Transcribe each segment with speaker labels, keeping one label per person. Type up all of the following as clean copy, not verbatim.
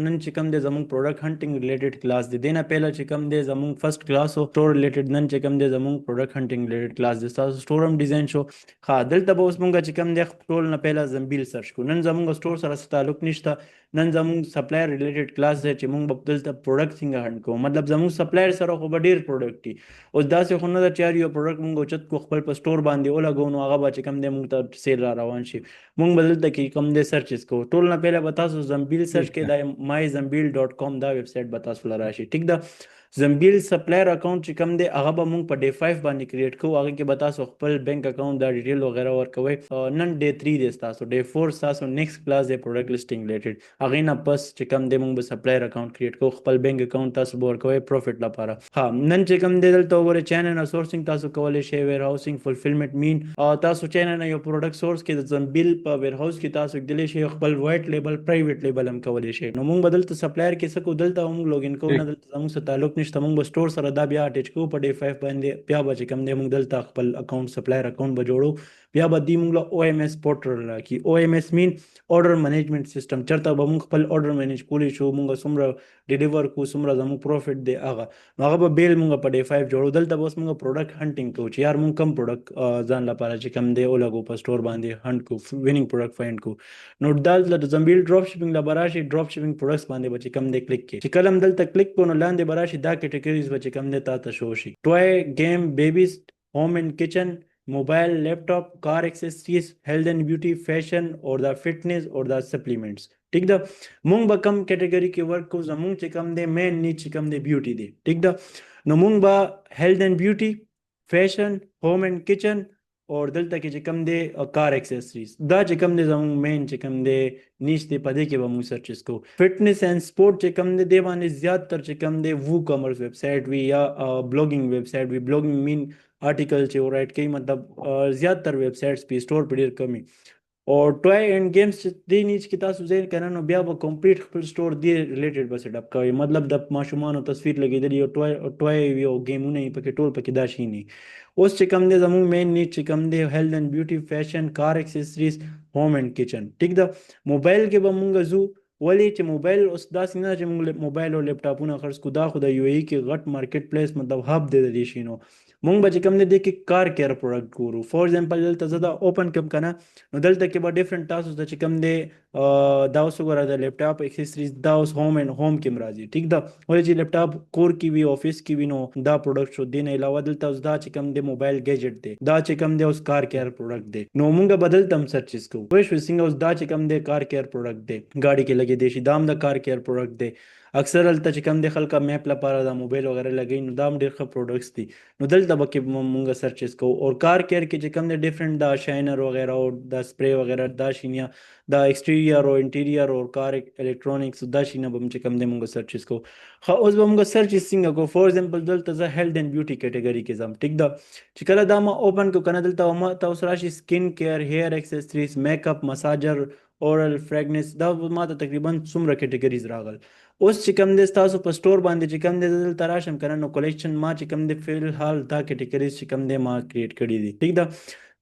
Speaker 1: نن چې کوم دی زموږ پروډکټ هنټینګ ریلیټډ کلاس دی دینه پهله چې کوم دی زموږ فرست کلاس او سٹور ریلیټډ نن چې کوم دی زموږ پروډکټ هنټینګ ریلیټډ کلاس دی تاسو سٹور هم ډیزاین شو ها دلته به اوس مونږ چې کوم دی ټول نه پهله زنبیل سرچ کو نن زموږ سٹور سره تعلق نشته نن زموږ سپلایر ریلیټډ کلاس دی چې مونږ به دلته پروډکټ څنګه هنټ کوو مطلب زموږ سپلایر سره خو به ډیر پروډکټ دي اوس داسې خو نه ده چې یار یو پروډکټ مونږ اوچت کو خپل په سٹور باندې ولګو نو هغه به چې کوم دی مونږ ته سیل را روان شي مونږ به دلته کې کوم دی سرچز کوو ټول نه پهله به تاسو زنبیل سرچ کې دا مای زنبیل .com دا ویب سایټ به تاسو لاره شي ټیک ده زنبیل سپلایر اکاونټ چې کوم دی هغه به مونږ په ډے 5 باندې کریټ کوو هغه کې به تاسو خپل بینک اکاونټ دا ډیټیل وغیرہ ورکوي نن ډے 3 دی تاسو ډے 4 تاسو نیکسٹ کلاس دی پروډکټ لیسټینګ ریلیټډ هغه نه پس چې کوم دی مونږ به سپلایر اکاونټ کریټ کوو خپل بینک اکاونټ تاسو به ورکوي پروفټ لپاره ها نن چې کوم دی دلته وګورئ چین نه سورسینګ تاسو کولی شئ ویر هاوسینګ فلفلمنٹ مین تاسو چین نه یو پروډکټ سورس کې د زنبیل په ویر هاوس کې تاسو کېدلی شئ خپل وایټ لیبل پرایویټ لیبل هم کولی شئ نو مونږ به دلته سپلایر کې څه کوو دلته مونږ لوګین کوو نه دلته زموږ سره تعلق نشته مونږ به سٹور سره دا بیا اټیچ کوو په ډے 5 باندې بیا به چې کوم دی مونږ دلته خپل اکاونټ سپلایر اکاونټ به جوړو بیا به دی مونږ له او ایم ایس پورټل راکړي او ایم ایس مین order management system چرته به مونږ خپل order manage کولی شو مونږ څومره ډیلیور کو څومره زموږ پروفټ دی هغه نو هغه به بیل مونږ په ډے 5 جوړو دلته به اوس مونږ پروډکټ هنټینګ کوو چې یار مونږ کم پروډکټ ځان لپاره چې کم دی ولګو په سٹور باندې هنټ کو وینینګ پروډکټ فایند کو نو دلته د زنبیل ډراپ شپینګ لپاره راشي ډراپ شپینګ پروډکټس باندې به چې کم دی کلیک کړئ چې کله هم دلته کلیک کو نو لاندې به راشي دا کیټګریز به چې کم دی تاسو شو شي ټوای گیم بیبیز ہوم اینڈ کچن موبائل لیپ ٹاپ کار ایکسیسریز هیلث اینڈ بیوٹی فیشن اور دا فټنس اور دا سپلیمنټس ٹھیک ده مونږ به کم کیټګری کې ورک کوو زمونږ چې کم دی مین نیډ چې کم دی بیوټي دی ٹھیک ده نو مونږ به هیلث اینڈ بیوټي فیشن ہوم اینڈ کچن اور دلته کې چې کم دی کار ایکسیسریز دا چې کم دی زمونږ مین چې کم دی نیش دی په دې کې به مونږ سرچز کوو فټنس اینڈ سپورټ چې کم دی دی باندې زیات تر چې کم دی وو کامرس ویب سایټ وي یا بلاګینګ ویب سایټ وي بلاګینګ مین آرټیکل چې رائټ کوي مطلب زیات تر ویب سایټس په سٹور په ډیر کمی اور ټوای اینڈ گیمز چې دی نیچ کې تاسو ځین کنه نو بیا به کمپلیټ خپل سٹور دی ریلیټډ به سیټ اپ کوي مطلب د ماشومانو تصویر لګیدلی او ټوای یو گیمونه پکې ټول پکې دا شي نه اوس چې کم دی زموږ مین نیډ چې کم دی هیلث اینڈ بیوټي فیشن کار ایکسیسریز ہوم اینڈ کچن ټیک ده موبایل کې به مونږ زو ولی چې موبایل اوس داسې نه چې مونږ موبایل او لیپټاپونه خرڅ کو دا خو د یو ای کې غټ مارکیټ پلیس مطلب هب دی د دې شي نو مونږ به چې کوم دی کې کار کیر پروډکټ ګورو فور ایگزامپل دلته زه دا اوپن کوم کنه نو دلته کې به ډیفرنٹ تاسو ته چې کوم دی دا اوس وګوره د لیپټاپ ایکسیسریز دا اوس ہوم اینڈ ہوم کې راځي ټیک ده ولې چې لیپټاپ کور کې وي افیس کې وي نو دا پروډکټ شو دی نه علاوه دلته اوس دا چې کوم دی موبایل گیجټ دی دا چې کوم دی اوس کار کیر پروډکټ دی نو مونږ بدلته هم سرچز کوو وښ څنګه اوس دا چې کوم دی کار کیر پروډکټ دی گاډي کې لګې دی شي دا هم د کار کیر پروډکټ دی اکثر هلته چې کم دی خلکه میپ لپاره د موبایل وغیرہ لګوي نو دا هم ډېر ښه پروډکټس دي نو دلته به کې مونږ سرچز کوو اور کار کیر کې چې کم دی ډفرنٹ دا شاینر وغیرہ او دا سپری وغیرہ دا شینیا دا ایکسټیریر او انټیریر او کار الکترونکس دا شینه به چې کم دی مونږ سرچز کوو ښه اوس به مونږ سرچز څنګه کوو فور ایگزامپل دلته زه هیلث اینډ بیوټي کیټګري کې ځم ټیک ده چې کله دا ما اوپن کو کنه دلته ما تاسو راشي سکین کیر هیر ایکسیسریز میک اپ مساجر اورل فریگنس دا ما ته تقریبا څومره کیټګریز راغل اوس چې کوم دی تاسو په سٹور باندې چې کوم دی دلته راشم کنه نو کلیکشن ما چې کوم دی فی الحال دا کیټګریز چې کوم دی ما کریټ کړي دي ٹھیک ده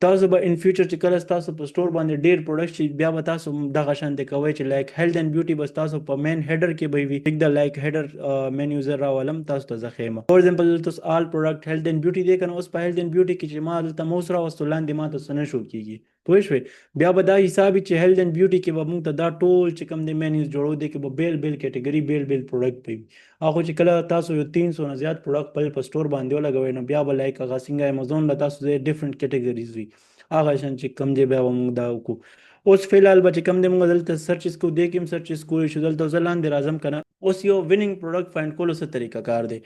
Speaker 1: تاسو به ان فیوچر چې کله تاسو په سٹور باندې ډیر پروډکټ شي بیا به تاسو دغه شان دی کوي چې لایک هیلث اینڈ بیوټي بس تاسو په مین هیډر کې به وي ټیک ده لایک هیډر مین یوزر راولم تاسو ته ځخېما فور ایگزامپل تاسو آل پروډکټ هیلث اینڈ بیوټي دی کنه اوس په هیلث اینڈ بیوټي کې چې ما دلته موس راوستو لاندې ما ته سن شو کیږي پوه شوې بیا به دا حساب چې هیلث اینڈ بیوټي کې به موږ ته دا ټول چې کوم دی مینیوز جوړو دی کې به بیل بیل کیټګري بیل بیل پروډکټ وي هغه چې کله تاسو یو 300 نه زیات پروډکټ په سٹور باندې ولګوي نو بیا به لایک هغه څنګه امازون له تاسو د ډیفرنٹ کیټګریز وي هغه شان چې کم دی بیا موږ دا وکړو اوس فی الحال به چې کم دی موږ دلته سرچز کوو دی کې هم سرچز کولی شو دلته زه لاندې راځم که نه اوس یو وینینګ پروډکټ فایند کولو څه طریقه کار دی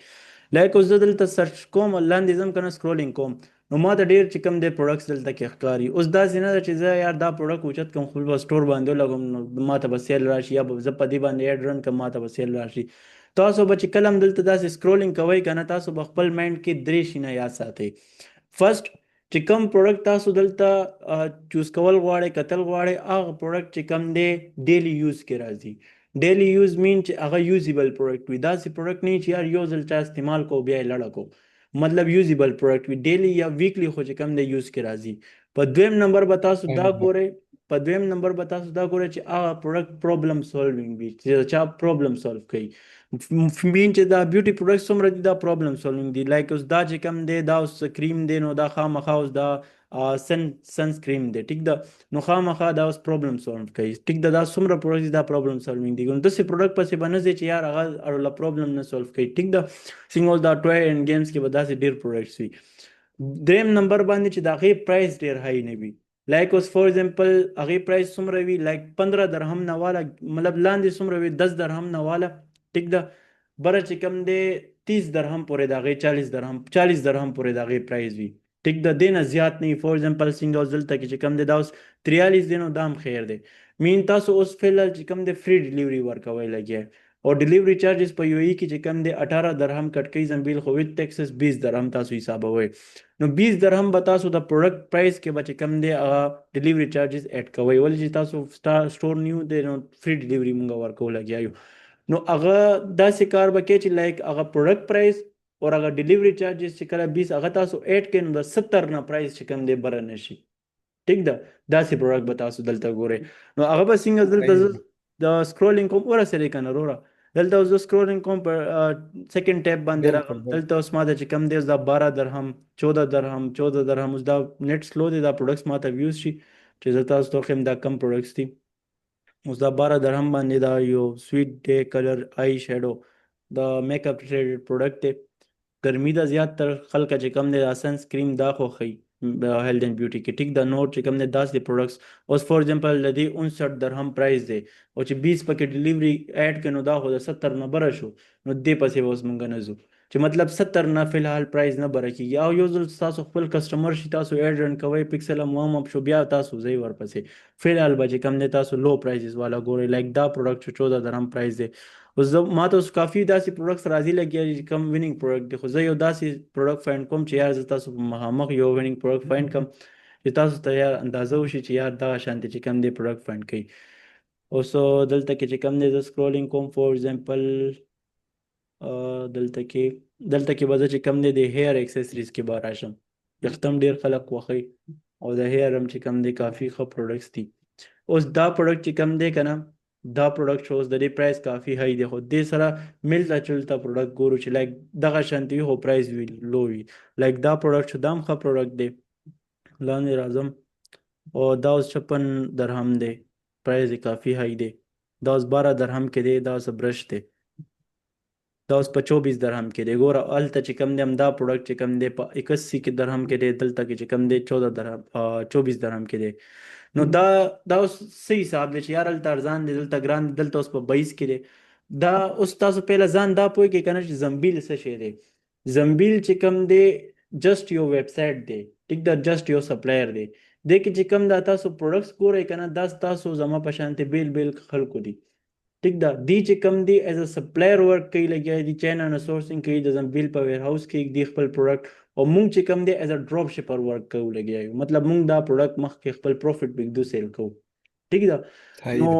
Speaker 1: لایک اوس زه دلته سرچ کوم لاندې ځم که نه سکرولینګ کوم نو ما ته ډېر چې کوم دی پروډکټس دلته کې ښکاري اوس داسې نه ده چې زه یار دا پروډکټ اوچت کوم خپل به سټور باندې ولګوم نو ما ته به سیل راشي یا به زه په دې باندې ایډ رن کړم ما ته به سیل راشي تاسو به چې کله هم دلته داسې سکرولینګ کوئ که نه تاسو به خپل مایند کې درې شیونه یاد ساتئ فرسټ چې کوم پروډکټ تاسو دلته چوز کول غواړئ کتل غواړئ هغه پروډکټ چې کوم دی ډیلی یوز کې راځي ډیلی یوز مین چې هغه یوزیبل پروډکټ وي داسې پروډکټ نه چې یار یو ځل چا استعمال کو بیا یې لړه کو مطلب یوزیبل پروډکټ وي ډیلی یا ویکلی خو چې کوم دی یوز کې راځي په دویم نمبر به تاسو دا ګورئ په دویم نمبر به تاسو دا ګورئ چې هغه پروډکټ پرابلم سولوینګ وي چې چا پرابلم سولو کوي. مین چې دا بیوټي پروډکټ څومره دي دا پرابلم سولوینګ دي. لایک اوس دا چې کوم دی دا اوس کریم دی نو دا خامخا اوس دا سنسکریم دی ټیک ده، نو خامخا دا اوس پرابلم سولو کوي ټیک ده. دا څومره پروډکټ دي دا پرابلم سولوینګ دي. نو داسې پروډکټ پسې به نه ځئ چې یار هغه اړوله پرابلم نه سولو کوي ټیک ده. څنګه اوس دا ټوی اینډ گیمز کې به داسې ډېر پروډکټس وي. دریم نمبر باندې چې د هغې پرایس ډېر های نه وي. لایک اوس فور ایگزامپل هغې پرایس څومره وي لایک 15 درهم نه واله مطلب لاندې څومره وي 10 درهم نه واله ټیک ده. بره چې کوم دی 30 درهم پورې د هغې 40 درهم پورې د هغې پرایس وي ټیک ده. دې نه زیات نه وي. فور ایگزامپل څنګه اوس دلته کې چې کوم دی دا اوس 43 دی نو دا هم خیر دی. مین تاسو اوس فی الحال چې کوم دی فری ډلیوري ورکوی لګیا او ډلیوري چارجز په یو ای کې چې کوم دی 18 درهم کټ کوي زنبیل خو ویت ټیکسز 20 درهم تاسو حسابوئ. نو 20 درهم به تاسو د پروډکټ پرایس کې به چې کوم دی هغه ډلیوري چارجز اډ کوئ ولې چې تاسو سټور نیو دی نو فری ډلیوري مونږ ورکو لګیا یو. نو هغه داسې کار به کوي چې لایک هغه پروډکټ پرایس او هغه ډلیوري چارجز چې کله 20 هغه تاسو اډ کړئ نو د 70 نه پرایس چې کوم دی بره نشي ټیک ده. داسې پروډکټ به تاسو دلته ګورئ. نو هغه به څنګه دلته د سکرولینګ کوم ورسېدی که نه وروره دلته اوس د سکرولینګ کوم په سیکنډ ټیب باندې راغلم. دلته اوس ما ته چې کوم دی اوس دا 12 درهم 14 درهم اوس دا نیټ سلو دی دا پروډکټس ما ته ویوز شي چې زه تاسو ته وښیم دا کم پروډکټس دي. اوس دا 12 درهم باندې دا یو سویټ ډے کلر آی شیډو د میک اپ ریلیټډ پروډکټ دی. ګرمي ده زیات تر خلکه چې کوم دی دا سن سکریم دا خوښوي هیلث اینڈ بیوټي کې ټیک ده. نور چې کوم دی داسې پروډکټس اوس فور ایگزامپل د دې 59 درهم پرایس دی او چې 20 پکې ډلیوري اډ کړي نو دا خو د 70 نه بره شو نو دې پسې به اوس مونږ نه ځو چې مطلب 70 نه فی الحال پرایس نه بره کېږي. او یو ځل تاسو خپل کسټمر شي تاسو اډ رن کوئ پکسل هم اپ شو بیا تاسو ځئ ورپسې فی الحال به چې کوم دی تاسو لو پرایزز والا ګورئ. لایک دا پروډکټ 14 درهم پرایس دی. اوس ما ته اوس کافي داسې پروډکټس راځي لګیا چې کم ویننګ پروډکټ دی خو زه یو داسې پروډکټ فایند کوم چې یار زه تاسو په مخامخ یو ویننګ پروډکټ فایند کړم چې تاسو ته یار اندازه وشي چې یار دغه شانتې چې کم دی پروډکټ فایند کوي. اوس دلته کې چې کم دی زه سکرولینګ کوم فور ایگزامپل دلته کې به زه چې کم دی د هیر اکسیسریز کې به راشم. ویښتم ډېر خلک خوښوي او د هیر هم چې کم دی کافي ښه پروډکټس دي. اوس دا پروډکټ چې کم دی که نه دا پروډکټ شوز د دې پرایس کافي های دی خو دې سره ملته چلته پروډکټ ګورو چې لایک دغه شانتې وي خو پرایس وي لو وي. لایک دا پروډکټ چې دا هم ښه پروډکټ دی. لاندې راځم او دا اوس 56 درهم دی پرایس یې کافي های دی. دا اوس 12 درهم کې دی. دا اوس برش دی دا اوس په 24 درهم کې دی. ګوره هلته چې کوم دی همدا پروډکټ چې کوم دی په 81 درهم کې دی دلته کې چې کوم دی 14 درهم 24 درهم کې دی. نو دا اوس څه حساب دی چې یار هلته ارزان دی دلته ګران دی دلته اوس په 22 کې دی. دا اوس تاسو پهله ځان دا پوهېږئ که نه چې زنبیل څه شی دی. زنبیل چې کوم دی جسټ یو ویب سایټ دی ټیک ده جسټ یو سپلایر دی. دې کې چې کوم دا تاسو پروډکټس ګورئ که نه دا تاسو زما په شانتې بیل بیل خلکو دي ټیک ده. دی چې کوم دی ایز ا سپلایر ورک کوي لګیا دي چاینا نه سورسینګ کوي د زنبیل په ویر هاوس کې دی خپل پروډکټ او مونږ چې کوم دی ایز ا ډراپ شپر ورک کوو لګیا یو مطلب مونږ دا پروډکټ مخکې خپل پروفیټ بګدو سیل کوو ټیک ده. نو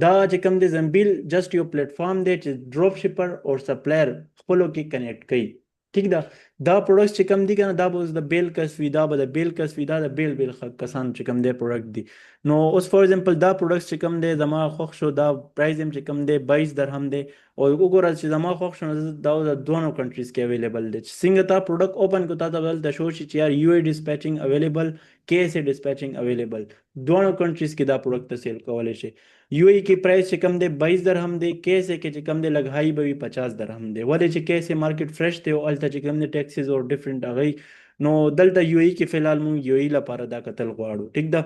Speaker 1: دا چې کوم دی زنبیل جسټ یو پلیټفارم دی چې ډراپ شپر او سپلایر خپلو کې کنیکټ کوي ټیک ده. دا پروډکټس چې کوم دي که نه دا به اوس د بیل کس وي دا به د بیل کس وي دا د بیل بیل کسان چې کوم دی پروډکټ دي. نو اوس فور ایگزامپل دا پروډکټس چې کوم دی زما خوښ شو دا پرایز هم چې کوم دی 22 درهم دی او وګوره چې زما خوښ شو نو دا د دوه کنټریز کې اویلیبل دی چې څنګه تا پروډکټ اوپن کو تا ته دلته شو شي چې یار یو ای ډسپیچینګ اویلیبل کې اس ای ډسپیچینګ اویلیبل دوه کنټریز کې دا پروډکټ ته سیل کولی شي. یو ای کې پرایس چې کوم دی 22 درهم دی کې اس ای کې چې کوم دی لږ های به وي 50 درهم دی ولې چې کې اس ای مارکیټ فرش دی او هلته چې کوم دی ټیکسز او ډفرنټ هغوی نو دلته یو ای کې فی الحال مونږ یو ای لپاره دا کتل غواړو ټیک ده.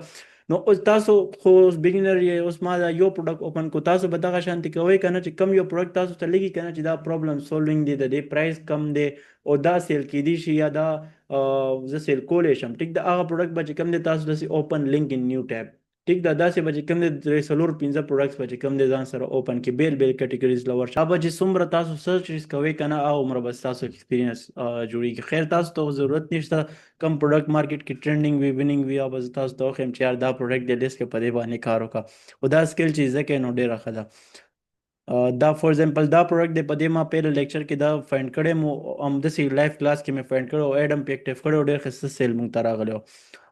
Speaker 1: نو اوس تاسو خو اوس بګینر یې اوس ما دا یو پروډکټ اوپن کو تاسو به دغه شانتې کوئ که نه چې کم یو پروډکټ تاسو ته لګي که نه چې دا پرابلم سولوینګ دی د دې پرایس کم دی او دا سیل کیدی شي یا دا زه سیل کولی شم ټیک ده. هغه پروډکټ به چې کوم دی تاسو داسې اوپن لینک ان نیو ټیب ټیک ده داسې به چې کوم دی 3-4-5 پروډکټس به چې کوم دی ځان سره اوپن کې بیل بیل کټګریز لور شي به چې څومره تاسو سرچ کوئ که نه هغه عمره به ستاسو ایکسپیرینس جوړېږي. خیر تاسو ته ضرورت نشته کم پروډکټ مارکیټ کې ټرینډینګ وي ویننګ وي او به زه تاسو ته وښیم چې یار دا پروډکټ دی لیست کې په دې باندې کار وکړه او دا سکل چې زده کوئ نو ډېره ښه ده. دا فور ایگزامپل دا پروډکټ دی په دې ما پیل لیکچر کې دا فایند کړی مو داسې لایف کلاس کې مې فایند کړی او ایډ هم پې اکټیو کړی او ډېر ښایسته سیل مونږ ته راغلی و.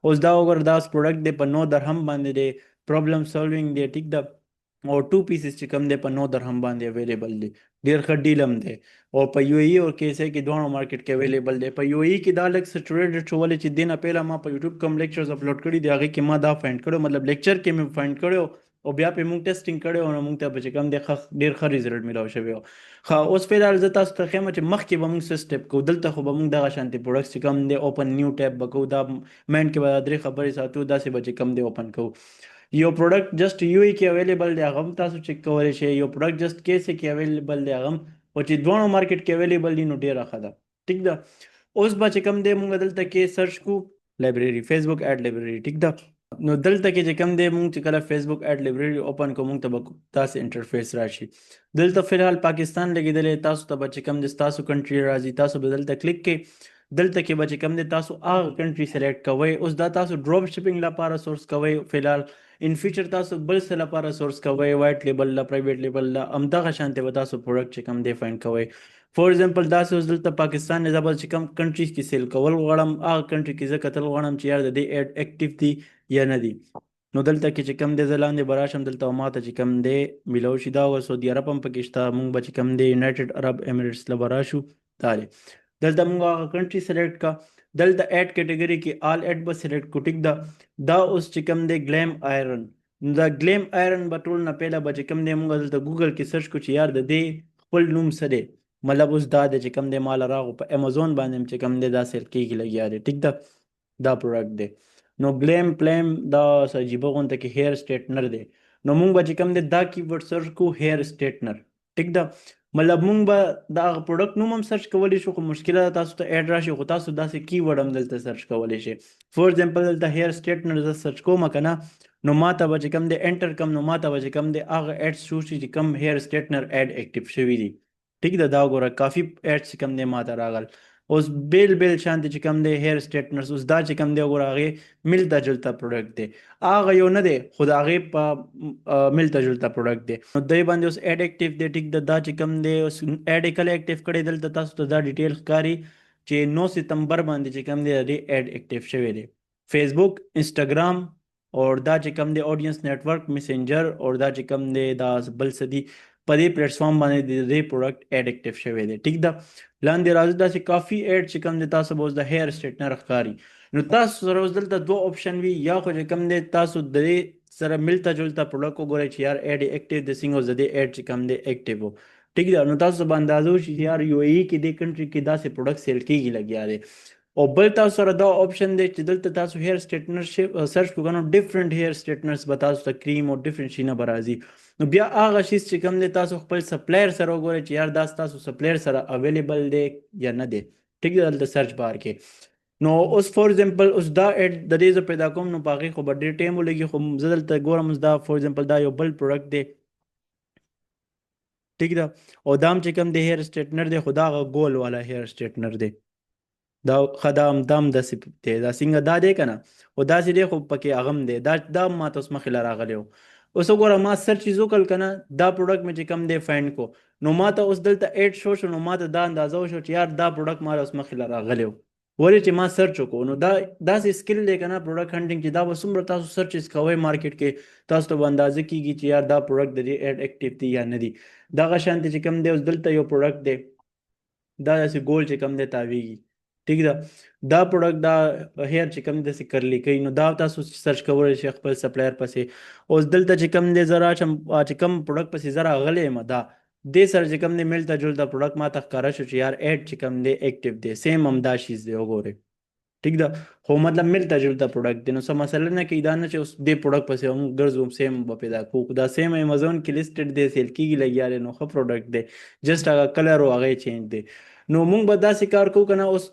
Speaker 1: اوس دا وګوره دا پروډکټ دی په 9 درهم باندې دی پرابلم سالوینګ دی ټیک ده او 2 پیسز چې کوم دی په 9 درهم باندې اویلیبل دی ډېر ښه ډیل هم دی او په یو ای او کیسه کې دواړو مارکیټ کې اویلیبل دی. په یو ای کې دا لږ سچوریټډ شو ولې چې دې نه پهله ما په یوټیوب کوم لیکچرز اپلوډ کړي دي هغې کې ما دا فایند کړی مطلب لیکچر کې مې فایند کړی او بیا پې مونږ ټیسټینګ کړی او مونږ ته به چې کوم دی ډېر ښه ریزلټ میلاو شوی و. ښه اوس فلحال زه تاسو ته ښیم چې مخکې به مونږ څه سټیپ کوو دلته خو به مونږ دغه شانتې پروډکټس چې کوم دی اوپن نیو ټیب به کوو دا ماینډ کې به دا 3 خبرې ساتو داسې به چې کوم دی اوپن کوو. یو پروډکټ جسٹ یو ای کې اویلیبل دی هغه هم تاسو چیک کولی شئ یو پروډکټ جسٹ کیسه کې اویلیبل دی هغه هم او چې دواړو مارکیټ کې اویلیبل دي نو ډېره ښه ده ټیک ده. اوس به چې کوم دی مونږ دلته کې سرچ کوو لایبرري فیسبوک ایډ لایبرري ټیک ده نو دلته کې چې کوم دی مونږ چې کله فیسبوک ایډ لایبرري اوپن کوو مونږ ته به داسې انټرفیس راشي. دلته فلحال پاکستان لګېدلی تاسو ته به چې کوم دی ستاسو کنټري راځي تاسو به دلته کلیک کړئ دلته کې به چې کوم دی تاسو هغه کنټري سلیکټ کوئ. اوس دا تاسو ډراپ شپینګ لپاره سورس کوئ فلحال ان فیوچر تاسو بل څه لپاره سورس کوئ وایټ لیبل لا پرایویټ لیبل لا همدغه شانتې به تاسو پروډکټ چې کوم دی فایند کوئ. فور ایگزامپل داسې اوس دلته پاکستان نه زه به چې کوم کنټریز کې سیل کول غواړم هغه کنټري کې زه کتل غواړم چې یار د دې ایډ اکټیو دي یا نه دي نو دلته کې چې کوم دی زه لاندې به راشم دلته ماته چې کوم دی میلاو شي دا سعودي عرب هم پکې شته مونږ به چې کوم دی یونایټډ عرب امیریټس له به راشو دا دی دلته مونږ هغه کنټري سلیکټ کا دلته ایډ کیټګري کې آل ایډ به سلیکټ کو ټیک ده. دا اوس چې کوم دی ګلیم آیرن دا ګلیم آیرن به ټول نه پهله به چې کوم دی مونږ دلته ګوګل کې سرچ کو چې یار د دې خپل نوم څه دی مطلب اوس دا دی چې کوم دی مال راغو په امازون باندې چې کوم دی دا سیل کېږي لګیا دی ټیک ده دا پروډکټ دی. نو گلیم پلیم دا عجیبه غونته کې هیر سټیټنر دی نو مونږ به چې کوم دی دا کیورډ سرچ کو هیر سټیټنر ټیک ده مطلب مونږ به دا پروډکټ نوم هم سرچ کولی شو خو مشکله ده تاسو ته ایډ راشي خو تاسو داسې کیورډ هم دلته سرچ کولی شئ. فور ایگزامپل دلته هیر سټیټنر زه سرچ کوم که نه نو ماته به چې کوم دی انټر کم نو ماته به چې کوم دی هغه ایډس شو چې کوم هیر سټیټنر ایډ اکټیو شوي دي ټیک ده دا وګوره کافي ایډس چې کوم دی ماته راغل. اوس بیل شانتې چې کوم دی هیر سټیټنرز اوس دا چې کوم دی وګوره هغې ملته جلته پروډکټ دی هغه یو نه دی خو د هغې په ملته جلته پروډکټ دی نو دی باندې اوس ایډ اکټیو دی ټیک ده دا چې کوم دی اوس ایډ یې کله اکټیو کړی دلته تاسو ته دا ډیټیل ښکاري چې 9 ستمبر باندې چې کوم دی د دې ایډ اکټیو شوی دی فیسبوک انسټاګرام اور دا چې کوم دی آډینس نیټورک میسنجر اور دا چې کوم دی دا بل څه دي په دې پلیټفارم باندې د دې پروډکټ ایډ اکټیو شوی دی ټیک ده. لاندې راځي داسې کافي ایډ چې کوم دی تاسو به اوس د هیر سټیټنر ښکاري نو تاسو سره اوس دلته 2 آپشن وي یا خو چې کوم دی تاسو د دې سره ملته جلته پروډکټ وګورئ چې یار ایډ اکټیو د سینګ اوس د دې ایډ چې کوم دی اکټیو و ټیک ده نو تاسو به اندازه وشي چې یار یو ای کې دې کنټري کې داسې پروډکټ سیل کېږي لګیا دی او بل تاسو سره دا آپشن دی چې دلته تاسو هیر سټیټنر سرچ کوئ نو ډیفرنٹ هیر سټیټنرز به تاسو ته کریم او ډیفرنٹ شیونه به راځي نو بیا هغه شیز چې کوم دی تاسو خپل سپلایر سره وګورئ چې یار دا ستاسو سپلایر سره اویلیبل دی یا نه دی ټیک ده دلته سرچ بار کې نو اوس فور ایگزامپل اوس دا ایډ د دې زه پیدا کوم نو په هغې خو به ډېر ټایم ولګي خو زه دلته ګورم اوس دا فور ایگزامپل دا یو بل پروډکټ دی ټیک ده او دا هم چې کوم دی هیر سټیټنر دی خو دا هغه ګول والا هیر سټیټنر دی دا خدام دام داسې دی دا څنګه دا دی که نه خو داسې دی خو پکې هغه هم دی دا ماته اوس مخې له راغلی و. اوس وګوره ما سرچ یې وکړل که نه دا پروډکټ مې چې کوم دی فایند کو نو ماته اوس دلته ایډ شو نو ماته دا اندازه وشو چې یار دا پروډکټ ما اوس مخې له راغلی و ولې چې ما سرچ وکړو نو دا داسې سکل دی که نه پروډکټ هنټینګ چې دا به څومره تاسو سرچز کوئ مارکیټ کې تاسو ته به اندازه کېږي چې یار دا پروډکټ د دې ایډ اکټیو دی یا نه دی. دغه شانتې چې کوم دی اوس دلته یو پروډکټ دی دا داسې ګول چې کوم دی تاویږي ټیک ده دا پروډکټ دا هیر چې کوم داسې کرلی کوي نو دا تاسو سرچ کولی شئ خپل سپلایر پسې اوس دلته چې کوم دی زه راشم چې کوم پروډکټ پسې زه راغلی یم دا دې سره چې کوم دی ملته جلته پروډکټ ما ته ښکاره شو چې یار ایډ چې کوم دی اکټیو دی سیم همدا شیز دی وګورئ ټیک ده خو مطلب ملته جلته پروډکټ دی نو څه مسله نه کوي دا نه چې اوس دې پروډکټ پسې هم ګرځو سیم به پیدا کوو دا سیم امازون کې لیسټډ دی سیل کېږي لګیا دی نو ښه پروډکټ دی جسټ هغه کلر او هغه چینج دی نو مونږ به داسې کار کوو که نه اوس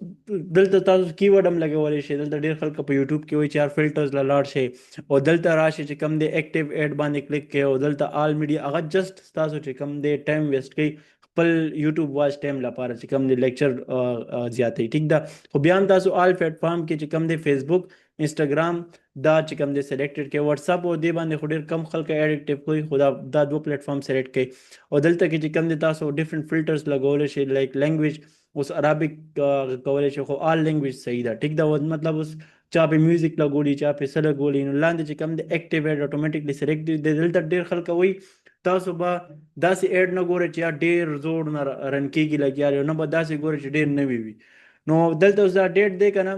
Speaker 1: دلته تاسو کیورډ هم لګولی شئ دلته ډېر خلک په یوټیوب کې وایي چې یار فلټرز له لاړ شئ او دلته راشئ چې کوم دی اکټیو ایډ باندې کلیک کوئ او دلته آل میډیا هغه جسټ ستاسو چې کوم دی ټایم ویسټ کوي خپل یوټیوب واچ ټایم لپاره چې کوم د لیکچر زیاتې ټیک ده. خو بیا هم تاسو آل پلیټفارم کې چې کوم د فیسبوک انسټاګرام دا چې کوم دی سلیکټډ کړئ. واتس اپ او دې باندې خو ډېر کم خلک ایډ اکټیو کوي، خو دا دوه پلیټفارم سلیکټ کړئ. او دلته کې چې کوم دی تاسو ډیفرنٹ فلټرز لګولی شئ لایک لینګویج. اوس عربیک کولی شئ خو آل لینګویج صحیح ده ټیک ده. مطلب اوس چا په میوزیک لګولی چا په څه لګولی نو لاندې چې کوم دی اکټیویټ اتوماتیکلی سلیکټ دی. دلته ډېر خلک وایي تاسو به داسې ایډ نه ګورئ چې یا ډېر زوړ نه رن کېږي لګیا دی، نه به داسې ګورئ چې ډېر نوي وي. نو دلته اوس دا ډیټ دی که نه،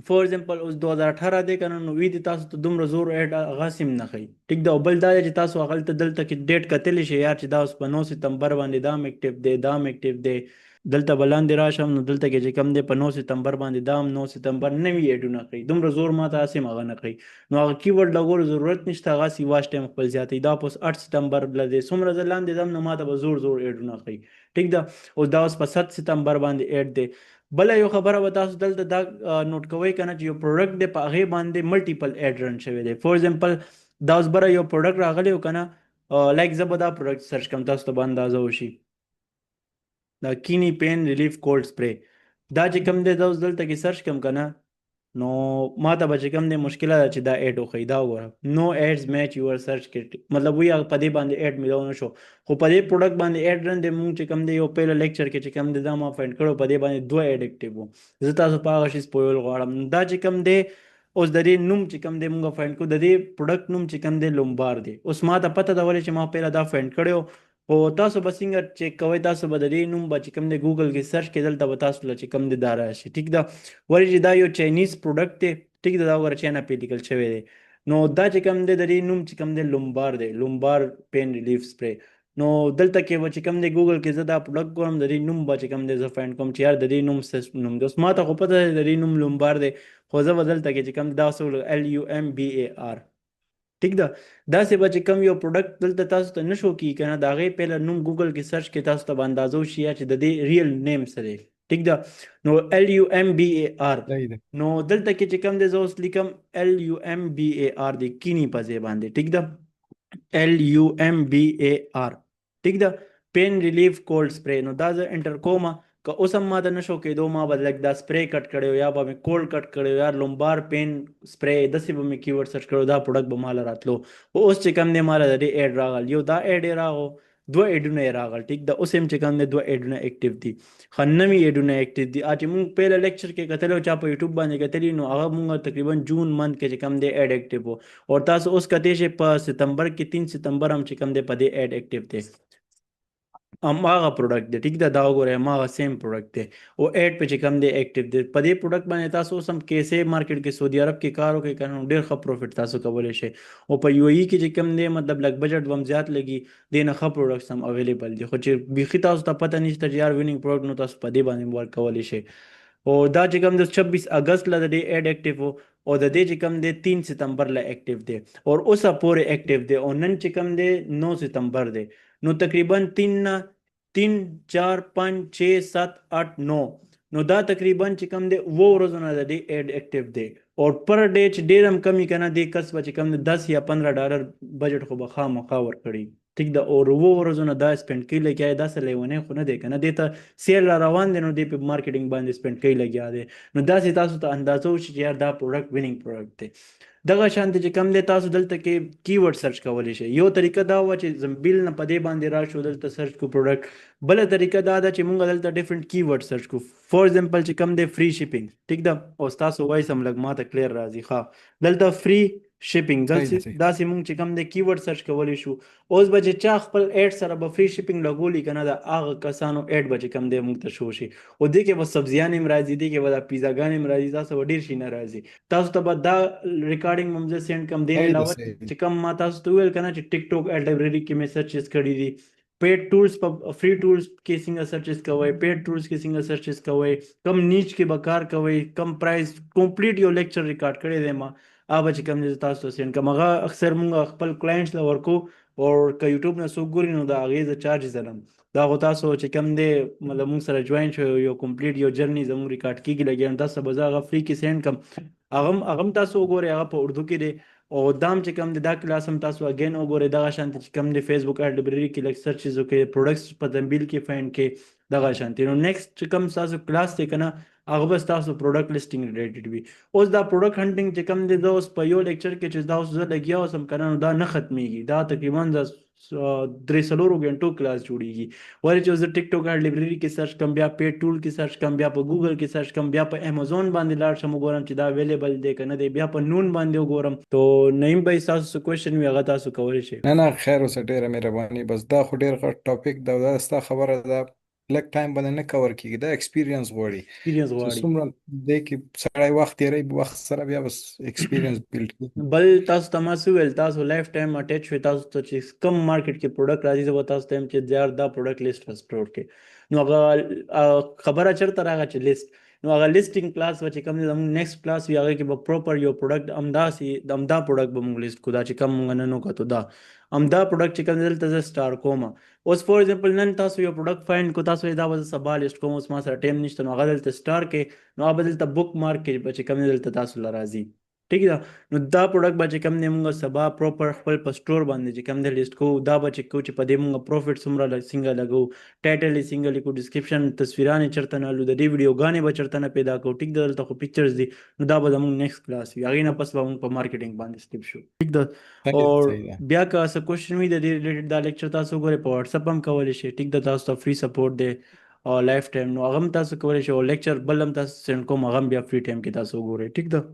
Speaker 1: فور ایگزامپل اوس 2018 دی که نه، نو وی دی تاسو ته دومره زور ایډ هغه سیم نه ښیي ټیک ده. او بل دا دی چې تاسو هغلته دلته کې ډیټ کتلی شئ یار چې دا اوس په 9 ستمبر باندې دا هم اکټیو دی دا هم اکټیو دی. دلته به لاندې راشم نو دلته کې چې کم دی په 9 ستمبر باندې دا هم 9 ستمبر نوي ایډونه ښیي، دومره زور ما ته هسې هم هغه نه ښیي. نو هغه کیورډ لګولو ضرورت نشته، هغسې واچ ټایم خپل زیاتوي. دا په اوس 8 ستمبر دی څومره زه لاندې ځم نو ما ته به زور ایډونه ښیي ټیک ده. او دا اوس په 7 ستمبر باندې ایډ دی. بله یو خبره به تاسو دلته دا نوٹ کوئ که نه چې یو پروډکټ دی په هغې باندې ملټیپل ایډ رن شوی دی. فور ایگزامپل دا اوس بره یو پروډکټ راغلی و که نه، لایک زه به دا پروډکټ سرچ کړم تاسو ته به اندازه وشي. دا کینی پین ریلیف کولډ سپری دا چې کوم دی دا اوس دلته کې سرچ کړم که نه، نو ما ته به چې کوم دی مشکله ده چې دا ایډ وښیي. دا وګوره نو ایډز میچ یور سرچ کټ، مطلب وی هغه په دې باندې ایډ میلاو نه شو. خو په دې پروډکټ باندې ایډ رن دی. مونږ چې کوم دی یو پهله لیکچر کې چې کوم دی دا ما فایند کړو په دې باندې 2 ایډ اکټیو وو. زه تاسو په هغه شي پوهول غواړم. دا چې کوم دی اوس د دې نوم چې کوم دی مونږ فایند کړو، د دې پروډکټ نوم چې کوم دی لومبار دی. اوس ما ته پته ده ولې چې ما پهله دا فایند کړی، او تاسو به څنګه چیک کوئ؟ تاسو به د دې نوم به چې کوم دی ګوګل کې سرچ کې دلته به تاسو له چې کوم دی دا راشي ټیک ده. ولې چې دا یو چاینیز پروډکټ دی ټیک ده، دا وګوره چاینا پې لیکل شوی دی. نو دا چې کوم دی د دې نوم چې کوم دی لومبار دی، لومبار پین ریلیف سپری. نو دلته کې به چې کوم دی ګوګل کې زه دا پروډکټ ګورم د دې نوم به چې کوم دی زه فایند کوم چې یار د دې نوم څه نوم دی. اوس ما ته خو پته دی د دې نوم لومبار دی، خو زه به دلته کې چې کوم دا څه LUMBAR ټیک ده. داسې به چې کوم یو پروډکټ دلته تاسو ته نه شو کېږي که نه، د هغې پهله نوم ګوګل کې سرچ کې تاسو ته به اندازه وشي یا چې د دې ریل نیم څه دی ټیک ده. نو LUMBAR نو دلته کې چې کوم دی زه اوس لیکم LUMBAR دی کینی په ځای باندې ټیک ده LUMBAR ټیک ده پین ریلیف کولډ سپری. نو دا زه انټر کومه که اوس هم ما ته نشو کېدو، ما به لږ دا سپری کټ کړی یا به مې کولډ کټ کړی یا لومبار پین سپری داسې به مې کیورډ سرچ کړو، دا پروډکټ به ماله راتلو. او اوس چې کوم دی ماله د دې ایډ راغل، یو دا ایډ یې راغو، 2 ایډونه یې راغل ټیک ده. اوس هم چې کوم دی 2 ایډونه اکټیو دي، ښه نوي ایډونه اکټیو دي. چې مونږ پهله لیکچر کې کتلی او چا په یوټیوب باندې کتلي نو هغه مونږ تقریبا جون منت کې چې کوم دی ایډ اکټیو و. او تاسو اوس کتی شئ په ستمبر کې 3 ستمبر هم چې کوم دی په دې ایډ اکټیو دی. هماغه پروډکټ دی ټیک ده. دا وګورئ هماغه سیم پروډکټ دی او ایډ په چې کوم دی اکټیو دی. په دې پروډکټ باندې تاسو اوس هم کیسې مارکیټ کې سعودي عرب کې کار وکړئ که نه، ډېر ښه پروفیټ تاسو کولی شئ. او په UAE کې چې کوم دی مطلب لږ بجټ به هم زیات لګي، دې نه ښه پروډکټس هم اویلیبل دي. خو چې بیخي تاسو ته پته نشته چې یار ویننګ پروډکټ نو تاسو په دې باندې ورک کولی شئ. او دا چې کوم دی 26 اګست له د دې ایډ اکټیو و او د دې چې کوم دی 3 ستمبر له اکټیو دی او اوسه پورې اکټیو دی. او نن چې کوم دی 9 ستمبر دی، نو تقریبا 3 4 5 6 7 8 9 نو دا تقریبا چې کوم دی 2 ورځو نه د دې ایډ اکټیو دی. او پر ډے چې ډېر هم کمی که نه دې کس به چې کوم دی 10 یا 15 ډالر بجټ خو به خامخا ورکړي ټیک ده. او 2 ورځو نه دا سپینډ کوي لګیا دی، داسې لیونی خو نه دی که نه، دې ته سیل را روان دی نو دې په مارکیټینګ باندې سپینډ کوي لګیا دی. نو داسې تاسو ته اندازه وشي چې یار دا پروډکټ ویننګ پروډکټ دی. دغه شانته چې کوم دی تاسو دلته کې کیورډ سرچ کولی شئ. یو طریقه دا وه چې زمبیل نه په دې باندې راشو دلته سرچ کو پروډکټ. بله طریقه دا ده چې مونږ دلته ډفرنټ کیورډ سرچ کو. فور ایگزامپل چې کوم دی فری شپینګ ټیک ده. او ستاسو وایس هم لږ ما ته کلیر راځي. ښه دلته فری شپینګ داسې مونږ چې کوم دی کیورډ سرچ کولی شو. اوس به چې چا خپل ایډ سره به فری شپینګ لګولي که نه، د هغه کسانو ایډ به چې کوم دی مونږ ته شو شي. او دې کې به سبزیان هم راځي، دې کې به دا پیزاګان هم راځي، تاسو به ډېر شي نه راځي. تاسو ته به دا ریکارډینګ هم زه سینډ کوم. دې علاوه چې کوم ما تاسو ته وویل که نه چې ټیک ټاک ایډ لایبرري کې مې سرچز کړي دي، پیډ ټولز په فری ټولز کې څنګه سرچز کوئ، پیډ ټولز کې څنګه سرچز کوئ، کم نیچ کې به کار کوئ، کم پرایس، کمپلیټ یو لیکچر ریکارډ کړی دی ما، هغه به چې کوم دی تاسو ته سینډ کوم. هغه اکثر مونږ خپل کلاینټس له ورکو او که یوټیوب نه څوک ګوري نو د هغې زه چارجز لرم. دا خو تاسو چې کوم دی مطلب مونږ سره جوین شو یو کمپلیټ یو جرني زموږ ریکارډ کېږي لګیا، نو تاسو به زه هغه فری کې سینډ کوم. هغه هم تاسو وګورئ، هغه په اردو کې دی او دام چې کوم دی دا کلاس هم تاسو اگین وګورئ دغه شانتي چې کوم دی فیسبوک ایډ لایبرری کې لږ سرچز وکړئ پروډکټس په تنبیل کې فایند کې دغه شانتي. نو نیکسټ چې کوم تاسو کلاس دی کنه هغه بس تاسو پروډکټ لیسټینګ ریلیټډ وي. اوس دا پروډکټ هنټینګ چې کوم دی دا اوس په یو لیکچر کې چې دا اوس زه لګیا اوسم کنه نو دا نه ختمیږي، دا تقریبا د 3-4 غنټو کلاس جوړیږي. ولې چې زه ټیک ټاک ایډ لایبرری کې سرچ کوم، بیا پیډ ټول کې سرچ کوم، بیا په ګوګل کې سرچ کوم، بیا په امازون باندې لاړ شم وګورم چې دا اویلیبل دی کنه دی، بیا په نون باندې وګورم. تو نیم بھائی تاسو څه کوېشن وي هغه تاسو کولی شئ.
Speaker 2: نه نه خیر اوسه، ډیره مهرباني. بس دا خو ډیر غټ ټاپک دا، دا ستا خبره ده لږ ټایم باندې نه کور کیږي، دا ایکسپیرینس غواړي
Speaker 1: ایکسپیرینس
Speaker 2: چې
Speaker 1: غواړي.
Speaker 2: څومره دی کې سړی وخت تیری وخت سره بیا بس ایکسپیرینس بیلډ کړي.
Speaker 1: بل تاسو ته ما څه وویل تاسو لایف ټایم اټیچ شوي، تاسو ته چې کم مارکیټ کې پروډکټ راځي زه به تاسو ته وایم چې زیار دا پروډکټ لیست سټور کړئ. نو هغه خبره چېرته راغله چې لیست، نو هغه لیسټینګ کلاس به چې کوم دی زموږ نیکسټ کلاس وي هغه کې به پروپر یو پروډکټ همداسې د همدا پروډکټ به موږ لیست کړو، دا چې کوم موږ نن وکتو دا همدا پروډکټ چې کوم دی دلته زه سټار کوم. اوس فور ایگزامپل نن تاسو یو پروډکټ فایند کو، تاسو دا به زه سبا لیست کوم، اوس ما سره ټایم نشته نو هغه دلته سټار کې، نو هغه به دلته بک مارک کې به چې کوم دی دلته تاسو له راځي. ٹھیک ده. نو دا پروډکټ به چې کوم دی موږ سبا پروپر خپل په سټور باندې چې کوم دی لیست کوو، دا به چې کوو چې په دې موږ پروفیټ څومره څنګه لګو، ټایټل یې څنګه لیکو، ډسکرپشن تصویران یې چېرته نه الو، د دې ویډیوګانې به چېرته نه پیدا کوو. ټیک ده، دلته خو پکچرز دي، نو دا به زموږ نیکسټ کلاس وي، هغې نه پس به موږ په مارکیټینګ باندې سټیپ شو. ټیک ده.
Speaker 2: صحیح ده.
Speaker 1: بیا که څه کوېشن وي د دې ریلیټډ دا لیکچر تاسو وګورئ په واتساپ هم کولی شئ. ټیک ده، تاسو ته فری سپورټ دی او لایف ټایم، نو هغه هم تاسو کولی شئ، او لیکچر بل هم تاسو سینډ کوم هغه هم بیا فری ټایم کې تاسو وګورئ. ټیک ده.